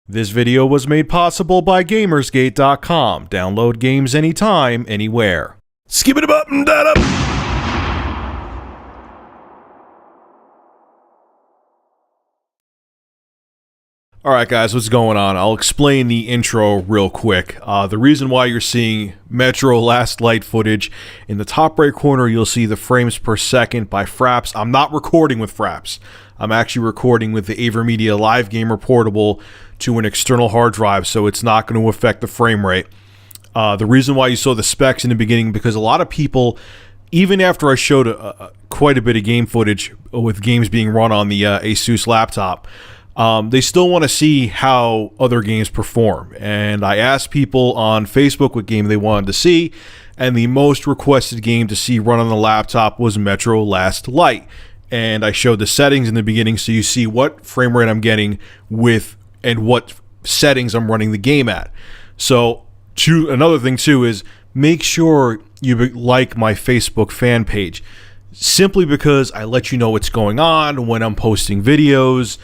This video was made possible by Gamersgate.com. Download games anytime, anywhere. Skip it up and that up. Alright guys, what's going on? I'll explain the intro real quick. The reason why you're seeing Metro Last Light footage, in the top right corner you'll see the frames per second by Fraps. I'm not recording with Fraps. I'm actually recording with the AverMedia Live Gamer Portable to an external hard drive, so it's not going to affect the frame rate. The reason why you saw the specs in the beginning, because a lot of people, even after I showed quite a bit of game footage with games being run on the Asus laptop, they still want to see how other games perform. And I asked people on Facebook what game they wanted to see, and the most requested game to see run on the laptop was Metro Last Light. And I showed the settings in the beginning so you see what frame rate I'm getting with and what settings I'm running the game at. So another thing too is make sure you like my Facebook fan page, simply because I let you know what's going on when I'm posting videos,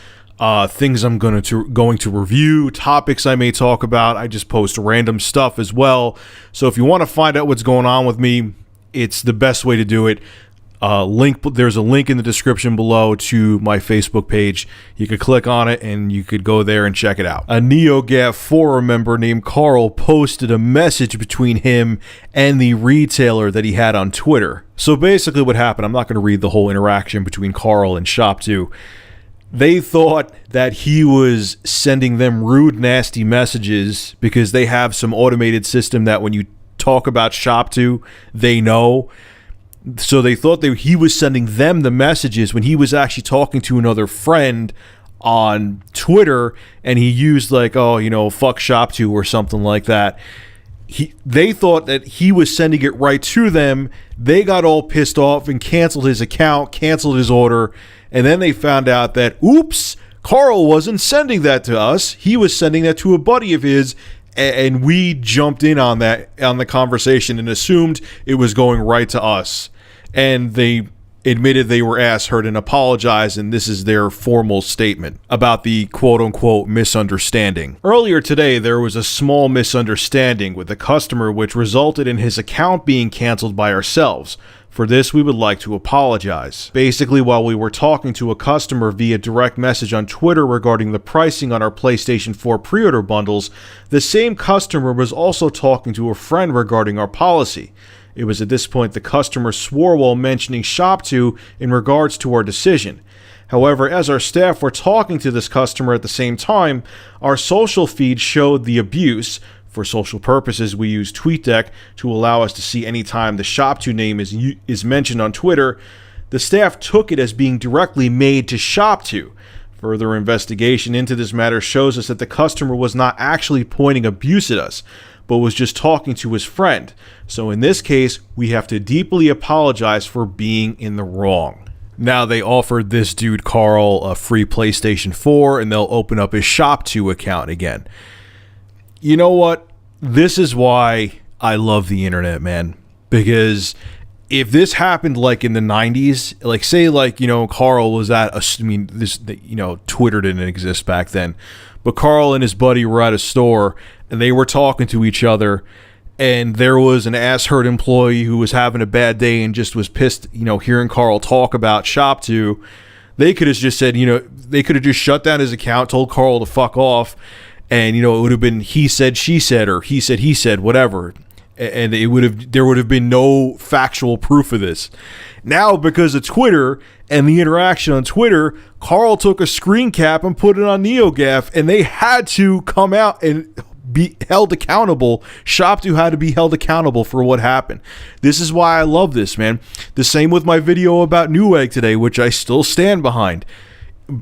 things I'm going to review, topics I may talk about. I just post random stuff as well. So if you want to find out what's going on with me, it's the best way to do it. There's a link in the description below to my Facebook page. You could click on it and you could go there and check it out. A NeoGaf forum member named Carl posted a message between him and the retailer that he had on Twitter. So basically what happened, I'm not going to read the whole interaction between Carl and ShopTo. They thought that he was sending them rude, nasty messages because they have some automated system that when you talk about ShopTo, they know. So they thought that he was sending them the messages when he was actually talking to another friend on Twitter, and he used like, oh, you know, fuck ShopTo or something like that. They thought that he was sending it right to them. They got all pissed off and canceled his account, canceled his order, and then they found out that, oops, Carl wasn't sending that to us. He was sending that to a buddy of his. And we jumped in on the conversation and assumed it was going right to us. And they admitted they were ass hurt and apologized, and this is their formal statement about the quote-unquote misunderstanding. Earlier today, there was a small misunderstanding with a customer which resulted in his account being canceled by ourselves. For this, we would like to apologize. Basically, while we were talking to a customer via direct message on Twitter regarding the pricing on our PlayStation 4 pre-order bundles, the same customer was also talking to a friend regarding our policy. It was at this point the customer swore while mentioning ShopTo in regards to our decision. However, as our staff were talking to this customer at the same time, our social feed showed the abuse. For social purposes, we use TweetDeck to allow us to see any time the ShopTo name is mentioned on Twitter. The staff took it as being directly made to ShopTo. Further investigation into this matter shows us that the customer was not actually pointing abuse at us, but was just talking to his friend. So in this case, we have to deeply apologize for being in the wrong. Now, they offered this dude Carl a free PlayStation 4, and they'll open up his ShopTo account again. You know what? This is why I love the internet, man. Because if this happened like in the 90s, like say like, you know, Carl was at Twitter didn't exist back then, but Carl and his buddy were at a store and they were talking to each other, and there was an ass-hurt employee who was having a bad day and just was pissed, you know, hearing Carl talk about ShopTo. They could have just said, you know, they could have just shut down his account, told Carl to fuck off. And, you know, it would have been he said, she said, or he said, whatever. And there would have been no factual proof of this. Now, because of Twitter and the interaction on Twitter, Carl took a screen cap and put it on NeoGaf, and they had to come out and be held accountable. ShopTo had to be held accountable for what happened. This is why I love this, man. The same with my video about Newegg today, which I still stand behind.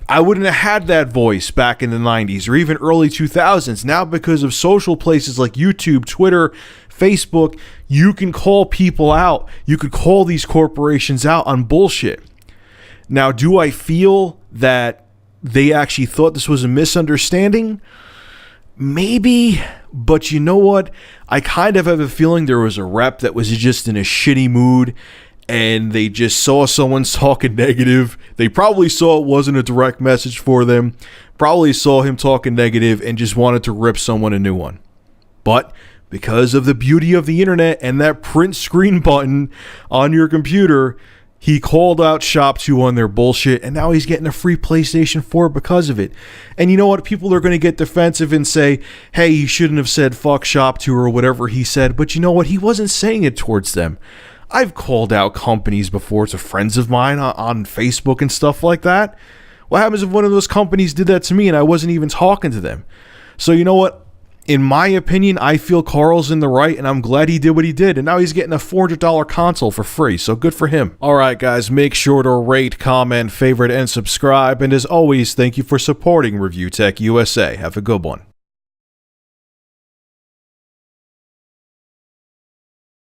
I wouldn't have had that voice back in the 90s or even early 2000s. Now, because of social places like YouTube, Twitter, Facebook, you can call people out. You could call these corporations out on bullshit. Now, do I feel that they actually thought this was a misunderstanding? Maybe, but you know what? I kind of have a feeling there was a rep that was just in a shitty mood, and they just saw someone talking negative. They probably saw it wasn't a direct message for them, probably saw him talking negative and just wanted to rip someone a new one. But because of the beauty of the internet and that print screen button on your computer, he called out ShopTo on their bullshit, and now he's getting a free PlayStation 4 because of it. And you know what? People are going to get defensive and say, hey, he shouldn't have said fuck ShopTo or whatever he said. But you know what? He wasn't saying it towards them. I've called out companies before to friends of mine on Facebook and stuff like that. What happens if one of those companies did that to me and I wasn't even talking to them? So you know what? In my opinion, I feel Carl's in the right, and I'm glad he did what he did. And now he's getting a $400 console for free, so good for him. Alright guys, make sure to rate, comment, favorite, and subscribe. And as always, thank you for supporting Review Tech USA. Have a good one.